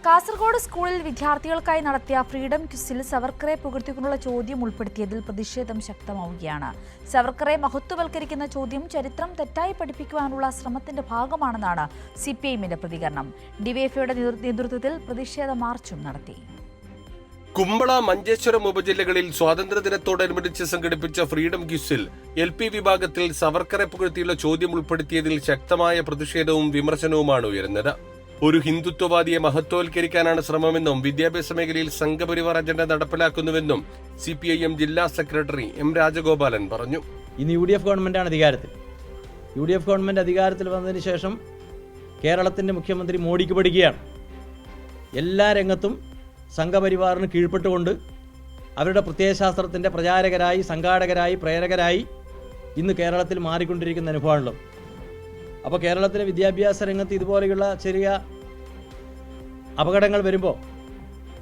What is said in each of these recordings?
കാസർഗോഡ് സ്കൂളിൽ വിദ്യാർത്ഥികൾക്കായി നടത്തിയ ഫ്രീഡം ക്വിസിൽ സവർക്കറെ പുകഴ്ത്തിക്കൊണ്ടുള്ള ചോദ്യം ഉൾപ്പെടുത്തിയതിൽ പ്രതിഷേധം ശക്തമാവുകയാണ്. സവർക്കറെ മഹത്വവൽക്കരിക്കുന്ന ചോദ്യം ചരിത്രം തെറ്റായി പഠിപ്പിക്കുവാനുള്ള ശ്രമത്തിന്റെ ഭാഗമാണെന്നാണ് സിപിഐഎമ്മിന്റെ പ്രതികരണം. ഡിവൈഎഫ്ഐയുടെ നേതൃത്വത്തിൽ പ്രതിഷേധ മാർച്ചും നടത്തി. കുമ്പള, മഞ്ചേശ്വരം ഉപജില്ലകളിൽ സ്വാതന്ത്ര്യദിനത്തോടനുബന്ധിച്ച് സംഘടിപ്പിച്ച ഫ്രീഡം ക്വിസിൽ LP വിഭാഗത്തിൽ സവർക്കറെ പുകഴ്ത്തിയുള്ള ചോദ്യം ഉൾപ്പെടുത്തിയതിൽ ശക്തമായ പ്രതിഷേധവും വിമർശനവുമാണ് ഉയരുന്നത്. ഒരു ഹിന്ദുത്വവാദിയെ മഹത്വവൽക്കരിക്കാനാണ് ശ്രമമെന്നും വിദ്യാഭ്യാസ മേഖലയിൽ സംഘപരിവാർ അജണ്ട നടപ്പിലാക്കുന്നുവെന്നും CPIM ജില്ലാ സെക്രട്ടറി M രാജഗോപാലൻ പറഞ്ഞു. ഇന്ന് UDF ഗവൺമെന്റാണ് അധികാരത്തിൽ. UDF ഗവൺമെന്റ് അധികാരത്തിൽ വന്നതിന് ശേഷം കേരളത്തിന്റെ മുഖ്യമന്ത്രി മോഡിക്ക് പഠിക്കുകയാണ്. എല്ലാ രംഗത്തും സംഘപരിവാറിന് കീഴ്പ്പെട്ടുകൊണ്ട് അവരുടെ പ്രത്യയശാസ്ത്രത്തിൻ്റെ പ്രചാരകരായി, സംഘാടകരായി, പ്രേരകരായി ഇന്ന് കേരളത്തിൽ മാറിക്കൊണ്ടിരിക്കുന്ന അനുഭവമാണല്ലോ. അപ്പോൾ കേരളത്തിലെ വിദ്യാഭ്യാസ രംഗത്ത് ഇതുപോലെയുള്ള ചെറിയ അപകടങ്ങൾ വരുമ്പോൾ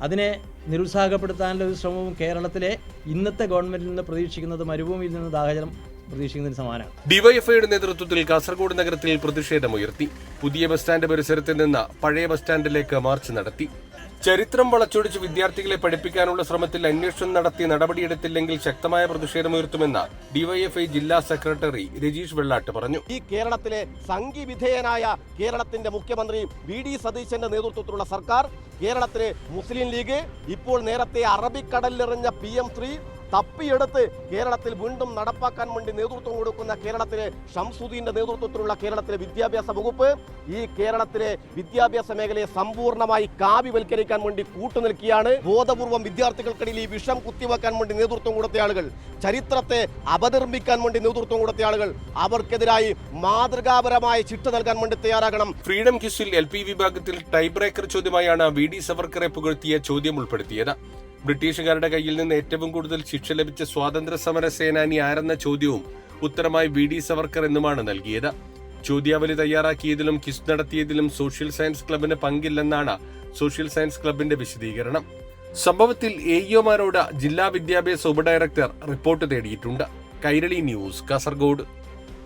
അതിനെ നിരുത്സാഹപ്പെടുത്താനുള്ള ഒരു ശ്രമവും കേരളത്തിലെ ഇന്നത്തെ ഗവൺമെന്റിൽ നിന്ന് പ്രതീക്ഷിക്കുന്നത് മരുഭൂമിയിൽ നിന്ന് ദാഹജലം പ്രതീക്ഷിക്കുന്നതിന് സമാനമാണ്. ഡിവൈഎഫ്ഐയുടെ നേതൃത്വത്തിൽ കാസർഗോഡ് നഗരത്തിൽ പ്രതിഷേധമുയർത്തി. പുതിയ ബസ് സ്റ്റാൻഡ് പരിസരത്ത് നിന്ന് പഴയ ബസ് സ്റ്റാൻഡിലേക്ക് മാർച്ച് നടത്തി. ചരിത്രം വളച്ചൊടിച്ച് വിദ്യാർത്ഥികളെ പഠിപ്പിക്കാനുള്ള ശ്രമത്തിൽ അന്വേഷണം നടത്തി നടപടിയെടുത്തില്ലെങ്കിൽ ശക്തമായ പ്രതിഷേധമുയർത്തുമെന്ന് ഡിവൈഎഫ്ഐ ജില്ലാ സെക്രട്ടറി രജീഷ് വെള്ളാട്ട് പറഞ്ഞു. ഈ കേരളത്തിലെ സംഘവിധേയനായ കേരളത്തിന്റെ മുഖ്യമന്ത്രി VD സതീശന്റെ നേതൃത്വത്തിലുള്ള സർക്കാർ, കേരളത്തിലെ മുസ്ലിം ലീഗ്, ഇപ്പോൾ നേരത്തെ അറബിക്കടലിലെറിഞ്ഞ PM3 തപ്പിയെടുത്ത് കേരളത്തിൽ വീണ്ടും നടപ്പാക്കാൻ വേണ്ടി നേതൃത്വം കൊടുക്കുന്ന കേരളത്തിലെ ഷംസുദ്ദീന്റെ നേതൃത്വത്തിലുള്ള കേരളത്തിലെ വിദ്യാഭ്യാസ വകുപ്പ് ഈ കേരളത്തിലെ വിദ്യാഭ്യാസ മേഖലയെ സമ്പൂർണ്ണമായി കാവ്യവൽക്കരിക്കാൻ വേണ്ടി കൂട്ടുനിൽക്കുകയാണ്. ബോധപൂർവം വിദ്യാർത്ഥികൾക്കിടയിൽ ഈ വിഷം കുത്തിവെക്കാൻ വേണ്ടി നേതൃത്വം കൊടുത്ത ആളുകൾ, ചരിത്രത്തെ അപനിർമ്മിക്കാൻ വേണ്ടി നേതൃത്വം കൊടുത്ത ആളുകൾ, അവർക്കെതിരായി മാതൃകാപരമായ ശിക്ഷ നൽകാൻ വേണ്ടി തയ്യാറാകണം. ഫ്രീഡം ക്വിസിൽ LP വിഭാഗത്തിൽ ടൈ ബ്രേക്കർ ചോദ്യമായാണ് VD സവർക്കറെ പുകഴ്ത്തിയ ചോദ്യം ഉൾപ്പെടുത്തിയത്. ബ്രിട്ടീഷുകാരുടെ കയ്യിൽ നിന്ന് ഏറ്റവും കൂടുതൽ ശിക്ഷ ലഭിച്ച സ്വാതന്ത്ര്യ സമര സേനാനി ആരെന്ന ചോദ്യവും ഉത്തരമായി VD സവർക്കർ എന്നുമാണ് നൽകിയത്. ചോദ്യാവലി തയ്യാറാക്കിയതിലും ക്വിസ് നടത്തിയതിലും സോഷ്യൽ സയൻസ് ക്ലബിന് പങ്കില്ലെന്നാണ് സോഷ്യൽ സയൻസ് ക്ലബിന്റെ വിശദീകരണം. സംഭവത്തിൽ AEOമാരോട് ജില്ലാ വിദ്യാഭ്യാസ ഉപഡയറക്ടർ റിപ്പോർട്ട് തേടിയിട്ടുണ്ട്. കൈരളി ന്യൂസ്, കാസർഗോഡ്.